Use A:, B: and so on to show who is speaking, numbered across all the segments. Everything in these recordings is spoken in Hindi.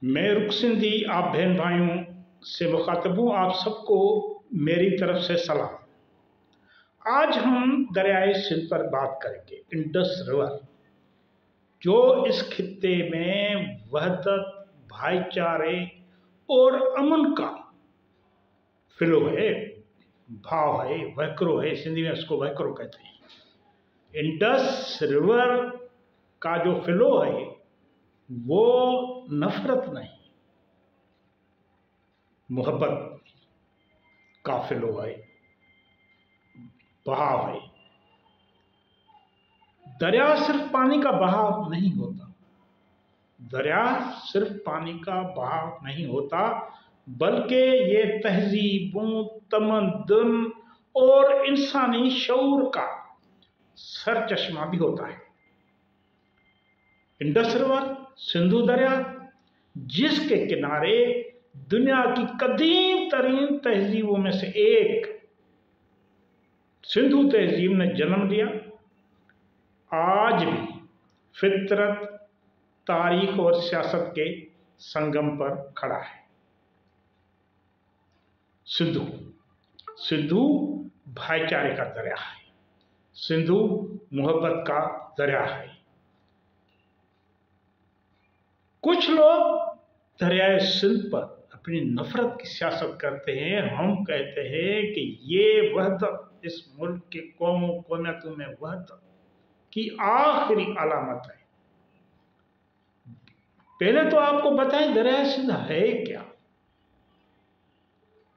A: मैं रुख सिंधी आप बहन भाइयों से मुखातब हूँ। आप सबको मेरी तरफ से सलाम। आज हम दरियाए सिंध पर बात करेंगे। इंडस रिवर जो इस खित्ते में वहदत, भाईचारे और अमन का फिलो है, भाव है, वहकरो है। सिंधी में उसको वहकरो कहते हैं। इंडस रिवर का जो फिलो है वो नफरत नहीं, मोहब्बत का फिलो है, बहाव है। दरिया सिर्फ पानी का बहाव नहीं होता। दरिया सिर्फ पानी का बहाव नहीं होता, बल्कि ये तहजीबों, तमद्दुन और इंसानी शऊर का सरचश्मा भी होता है। इंडस रिवर, सिंधु दरिया, जिसके किनारे दुनिया की कदीम तरीन तहजीबों में से एक सिंधु तहजीब ने जन्म लिया, आज भी फितरत, तारीख और सियासत के संगम पर खड़ा है। सिंधु सिंधु भाईचारे का दरिया है, सिंधु मोहब्बत का दरिया है। कुछ लोग दरियाए सिंध पर अपनी नफरत की सियासत करते हैं। हम कहते हैं कि ये वहदत, इस मुल्क के कौमों कौमियतों में वहदत की आखिरी अलामत है। पहले तो आपको बताएं दरियाए सिंध है क्या,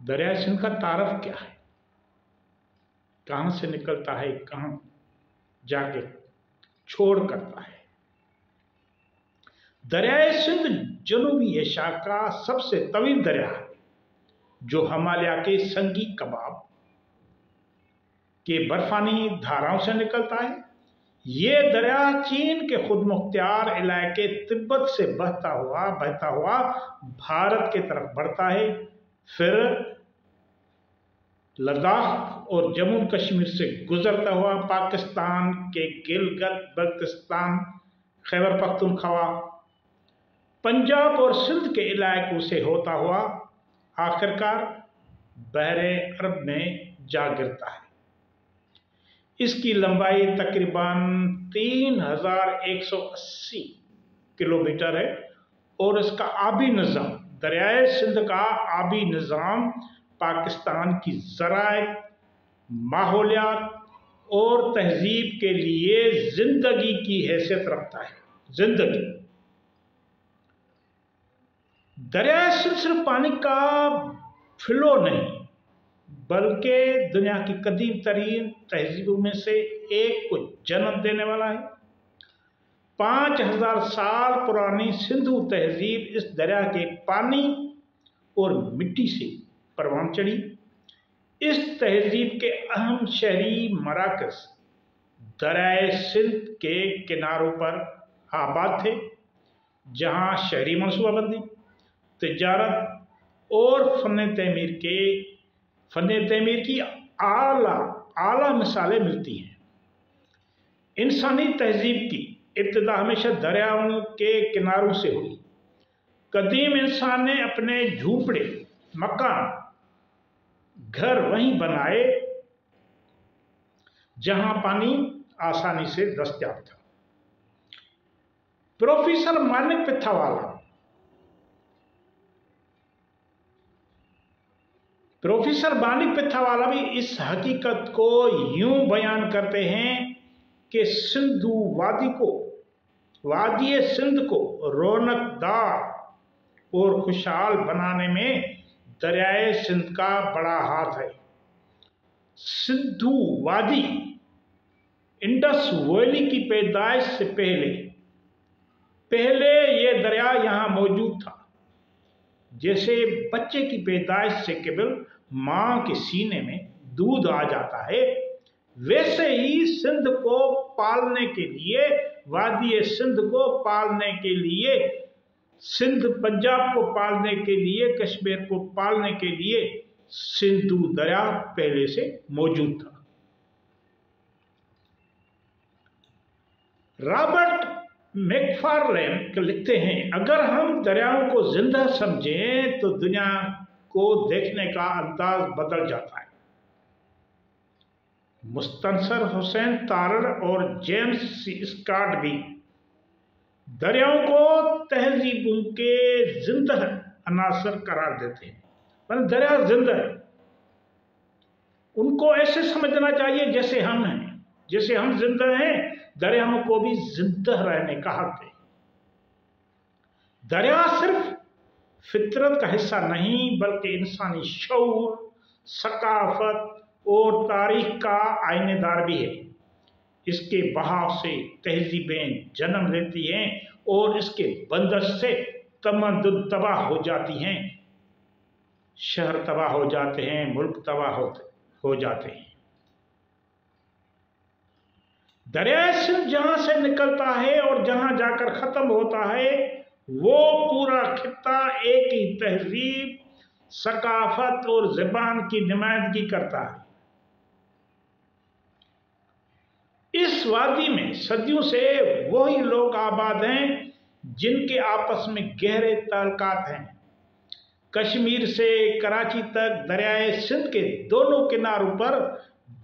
A: दरियाए सिंध का तारफ क्या है, कहां से निकलता है, कहां जाके छोड़ करता है। दरियाए सिंध जनूबी एशिया का सबसे तवील दरिया है, जो हिमालय के संगी कबाब के बर्फानी धाराओं से निकलता है। ये दरिया चीन के खुद मुख्तियार इलाके तिब्बत से बहता हुआ भारत की तरफ बढ़ता है, फिर लद्दाख और जम्मू कश्मीर से गुजरता हुआ पाकिस्तान के गिलगित बल्तिस्तान, खैबर पख्तूनख्वा, पंजाब और सिंध के इलाकों से होता हुआ आखिरकार बहरे अरब में जा गिरता है। इसकी लंबाई तकरीबन 3180 किलोमीटर है और इसका आबी निज़ाम, दरियाए सिंध का आबी निज़ाम पाकिस्तान की ज़राअत, माहौलियात और तहजीब के लिए जिंदगी की हैसियत रखता है। जिंदगी। दरियाए सिंध सिर्फ पानी का फिलो नहीं, बल्कि दुनिया की कदीम तरीन तहजीबों में से एक को जन्म देने वाला है। 5000 साल पुरानी सिंधु तहजीब इस दरिया के पानी और मिट्टी से परवान चढ़ी। इस तहजीब के अहम शहरी मराकज़ दरियाए सिंध के किनारों पर आबाद थे, जहां शहरी मनसूबाबंदी, तिजारत और फन तमीर की आला मिसालें मिलती हैं। इंसानी तहजीब की इब्तिदा हमेशा दरियाओं के किनारों से हुई। कदीम इंसान ने अपने झूपड़े, मकान, घर वहीं बनाए जहां पानी आसानी से दस्तयाब था। प्रोफेसर मानिक पिथावाला भी इस हकीकत को यूं बयान करते हैं कि वादी सिंध को रौनकदार और खुशहाल बनाने में दरियाए सिंध का बड़ा हाथ है। सिंधु वादी इंडस वैली की पैदाइश से पहले ये दरिया यहां मौजूद था। जैसे बच्चे की पैदाइश से केवल मां के सीने में दूध आ जाता है, वैसे ही सिंध को पालने के लिए, वादी सिंध को पालने के लिए, सिंध पंजाब को पालने के लिए, कश्मीर को पालने के लिए सिंधु दरिया पहले से मौजूद था। रॉबर्ट मैकफार्लेन लिखते हैं, अगर हम दरियाओं को जिंदा समझें तो दुनिया को देखने का अंदाज बदल जाता है। मुस्तनसर हुसैन तारड़ और जेम्स सी स्कॉट भी दरियाओं को तहजीबों के जिंदा अनासर करार देते हैं। पर दरिया जिंदा है, उनको ऐसे समझना चाहिए जैसे हम हैं। जैसे हम जिंदा हैं, दरियाओं को भी जिंदा रहने का हक है। दरिया सिर्फ फितरत का हिस्सा नहीं बल्कि इंसानी शऊर, सकाफत और तारीख का आईनेदार भी है। इसके बहाव से तहजीबें जन्म लेती हैं और इसके बंदश से तमद्दुन तबाह हो जाती हैं, शहर तबाह हो जाते हैं, मुल्क तबाह हो जाते हैं। दरिया सिंध जहां से निकलता है और जहां जाकर खत्म होता है, वो पूरा खित्ता एक ही तहजीब, सकाफत और ज़बान की नुमाइंदगी करता है। इस वादी में सदियों से वही लोग आबाद हैं जिनके आपस में गहरे ताल्लुकात हैं। कश्मीर से कराची तक दरियाए सिंध के दोनों किनारों पर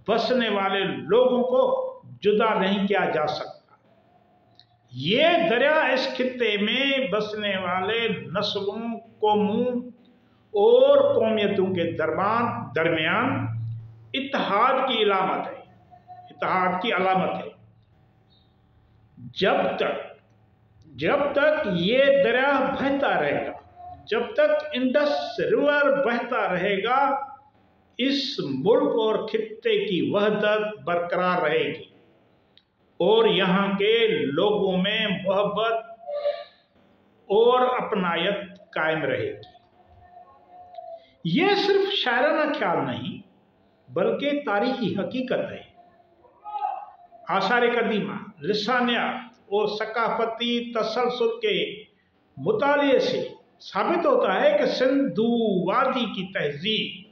A: बसने वाले लोगों को जुदा नहीं किया जा सकता। ये दरिया इस खित्ते में बसने वाले नस्लों, कौमों और कौमियतों के दरमियान इत्तेहाद की अलामत है। जब तक ये दरिया बहता रहेगा, जब तक इंडस रिवर बहता रहेगा, इस मुल्क और खित्ते की वहदत बरकरार रहेगी और यहाँ के लोगों में मोहब्बत और अपनायत कायम रहेगी। ये सिर्फ शायराना ख्याल नहीं बल्कि तारीखी हकीकत है। आसार कदीमा, लिसानियात और सकाफती तसलसल के मुताले से साबित होता है कि सिंधु वादी की तहजीब,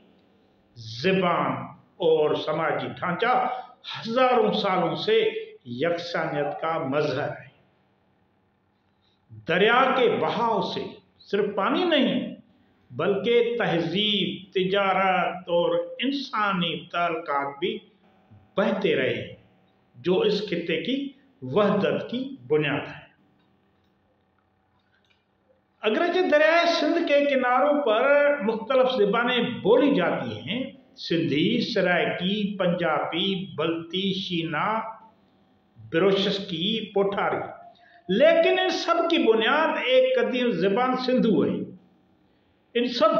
A: ज़बान और समाजी ढांचा हजारों सालों से यकसानियत का मजहर है। दरिया के बहाव से सिर्फ पानी नहीं बल्कि तहजीब, तिजारत और इंसानी ताल्लुकात भी बहते रहे, जो इस खित्ते की वहदत की बुनियाद है। अगरचे दरियाए सिंध के किनारों पर मुख्तलिफ ज़बानें बोली जाती हैं, सिंधी, सराइकी, पंजाबी, बल्ती, शीना, बिरोशस्की, पोठारी, लेकिन इन सब की बुनियाद एक कदीम ज़बान सिंधु है। इन सब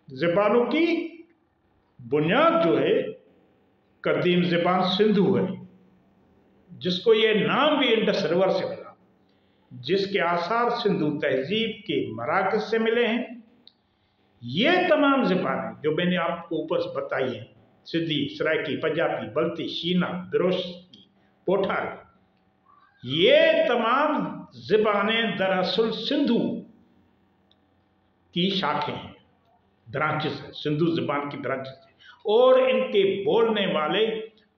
A: ज़बानों की बुनियाद जो है कदीम ज़बान सिंधु है, जिसको ये नाम भी इंडस रिवर से मिला, जिसके आसार सिंधु तहजीब के मराकज़ से मिले हैं। ये तमाम ज़बानें जो मैंने आपको ऊपर से बताई हैं, सिंधी, सराइकी, पंजाबी, बल्ती, शीना, बिरोशस्की, पोठारी, ये तमाम ज़बानें दरअसल सिंधु की शाखें हैं, ब्रांचेस हैं, सिंधु ज़बान की ब्रांचेस हैं, और इनके बोलने वाले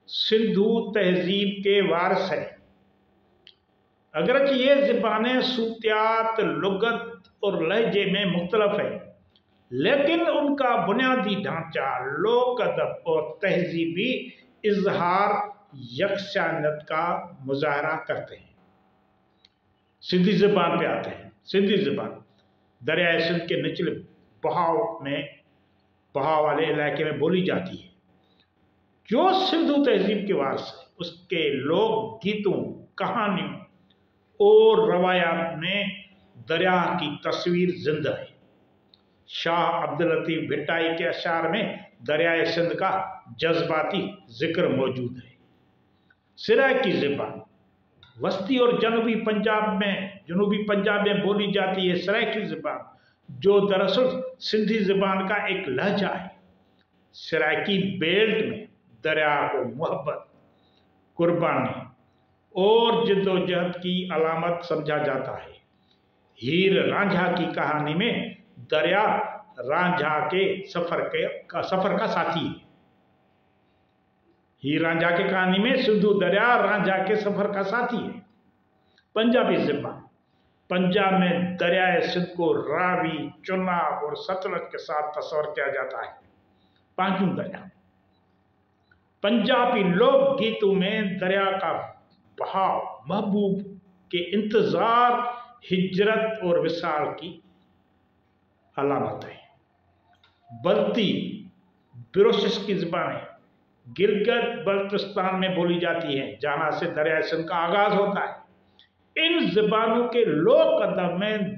A: सिंधु तहजीब के वारिस हैं। अगरचे ये ज़बानें सूतियात, लुगत और लहजे में मुख्तलिफ हैं, लेकिन उनका बुनियादी ढांचा, लोक अदब और तहजीबी इजहार यकसानियत का मुजाहरा करते हैं। सिंधी ज़बान पे आते हैं। सिंधी ज़बान दरियाए सिंध के निचले बहाव वाले इलाके में बोली जाती है। जो सिंधु तहजीब के वारिस है, उसके लोक गीतों, कहानियों और रवायात में दरिया की तस्वीर जिंदा है। शाह अब्दुल लतीफ भिट्टाई के अशार में दरियाए सिंध का जज्बाती जिक्र मौजूद है। सराइकी ज़बान वस्ती और जनूबी पंजाब में बोली जाती है। सराइकी ज़बान जो दरअसल सिंधी ज़बान का एक लहजा है। सराइकी बेल्ट में दरिया को मोहब्बत, कुर्बानी और जद्दोजहद की अलामत समझा जाता है। हीर रांझा की कहानी में दरिया रांझा के सफर का साथी है। हीर रांझा की कहानी में सिंधु दरिया रांझा के सफर का साथी है। पंजाबी ज़बान। पंजाब में दरियाए सिंध को रावी, चुनाब और सतलज के साथ तस्वर किया जाता है। पांचों दरिया। पंजाबी लोक गीतों में दरिया का बहाव महबूब के इंतजार, हिजरत और विसाल की अलामत है। बल्ती बिरोशिस की ज़बानें गिलगित बल्तिस्तान में बोली जाती हैं, जहां से दरिया सिंध का आगाज होता है। इन ज़बानों के लोक अदब में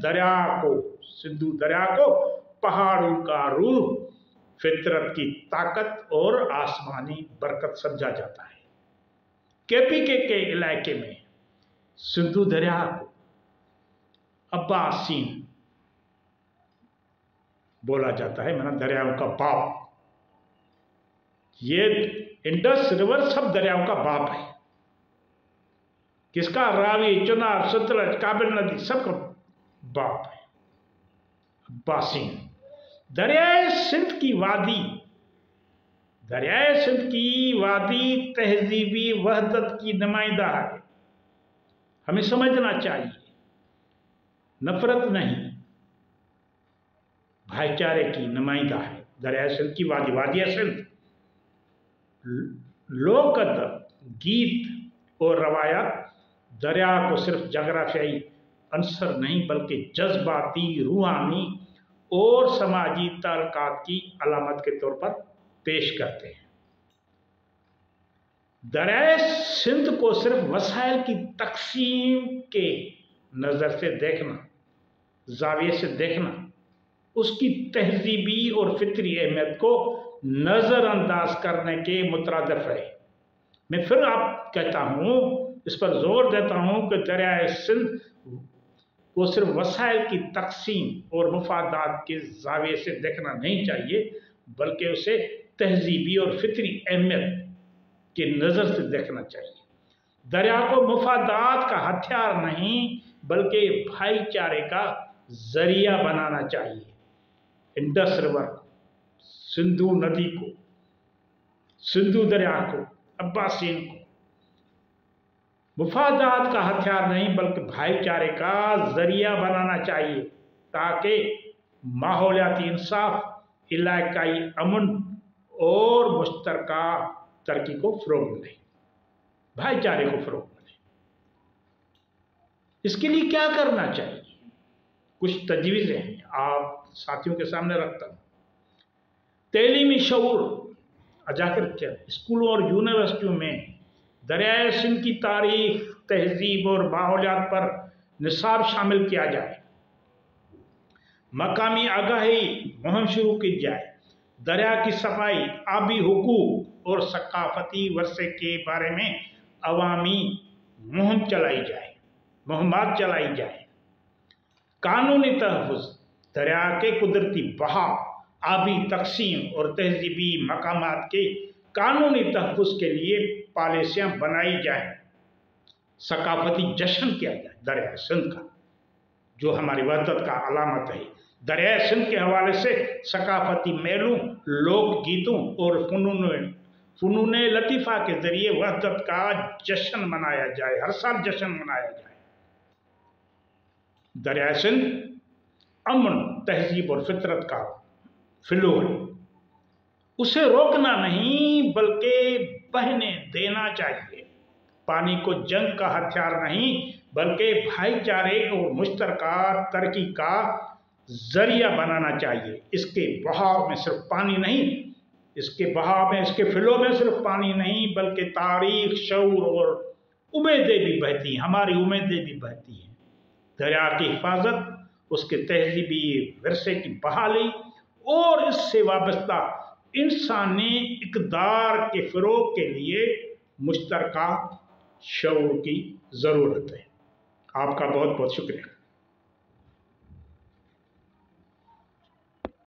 A: सिंधु दरिया को पहाड़ों का रूह, फितरत की ताकत और आसमानी बरकत समझा जाता है। केपीके के इलाके में सिंधु दरिया को अब्बासीन बोला जाता है, माना दरियाओं का बाप। ये इंडस रिवर सब दरियाओं का बाप है। किसका? रावी, चुनाब, सतलज, काबिल नदी सबका बाप है, अब्बासीन। दरियाए सिंध की वादी तहजीबी वहदत की नुमाइंदा है। हमें समझना चाहिए, नफरत नहीं, भाईचारे की नुमाइंदा है दरियाए सिंध की वादी सिंध। लोक अदब, गीत और रवायत दरिया को सिर्फ जगराफियाई अंसर नहीं बल्कि जज्बाती, रूहानी और समाजी ताल्लुकात की अलामत के तौर पर पेश करते हैं। दरियाए सिंध को सिर्फ वसाइल की तकसीम के नज़र से देखना, जाविये से देखना, उसकी तहजीबी और फितरी अहमियत को नज़रअंदाज करने के मुतरादिफ है। मैं फिर आप कहता हूँ, इस पर जोर देता हूँ कि दरियाए सिंध को सिर्फ वसाइल की तकसीम और मुफादात के जाविये से देखना नहीं चाहिए, बल्कि उसे तहजीबी और फितरी अहमियत की नज़र से देखना चाहिए। दरिया को मुफादात का हथियार नहीं बल्कि भाईचारे का जरिया बनाना चाहिए। इंडस रिवर को, सिंधु नदी को, सिंधु दरिया को, अब्बासीन को मुफादात का हथियार नहीं बल्कि भाईचारे का जरिया बनाना चाहिए, ताकि माहौलियाती इंसाफ, इलाकाई अमन और मुश्तरका तरक्की को फ़रोग़ मिले, भाईचारे को फ़रोग़ मिले। इसके लिए क्या करना चाहिए? कुछ तजवीज़ें हैं, आप साथियों के सामने रखता हूँ। तैलीमी शऊर अजाकर स्कूलों और यूनिवर्सिटियों में दरियाए सिंध की तारीख, तहजीब और माहौलियात पर निसाब शामिल किया जाए। मकामी आगाही मुहिम शुरू की जाए। दरिया की सफाई, आबी हुकूक और सकाफती वर्से के बारे में अवामी मुहिमात चलाई जाए। कानूनी तहफ़्फ़ुज़, दरिया के कुदरती बहाव, आबी तकसीम और तहजीबी मकामात के कानूनी तहफ़्फ़ुज़ के लिए पॉलिसियाँ बनाई जाएँ। सकाफती जश्न किया जाए दरिया सिंध का, जो हमारी वहदत का अलामत है। दरिया सिंध के हवाले से सकाफती मेलों, लोक गीतों और फ़नून लतीफ़ा के ज़रिए वहदत का जश्न मनाया जाए, हर साल जश्न मनाया जाए। दरिया सिंध अमन, तहजीब और फितरत का फिलोर है, उसे रोकना नहीं बल्कि बहने देना चाहिए। पानी को जंग का हथियार नहीं बल्कि भाईचारे और मुश्तरका तरक्की का जरिया बनाना चाहिए। इसके बहाव में सिर्फ पानी नहीं, इसके फिलो में सिर्फ पानी नहीं बल्कि तारीख, शऊर और उम्मीदें भी बहती हैं, हमारी उम्मीदें भी बहती हैं। दरिया की हिफाजत, उसके तहजीबी विरसे की बहाली और इससे वाबस्ता इंसानी इक़दार के फ़रोग़ के लिए मुश्तरका शऊर की ज़रूरत है। आपका बहुत बहुत शुक्रिया।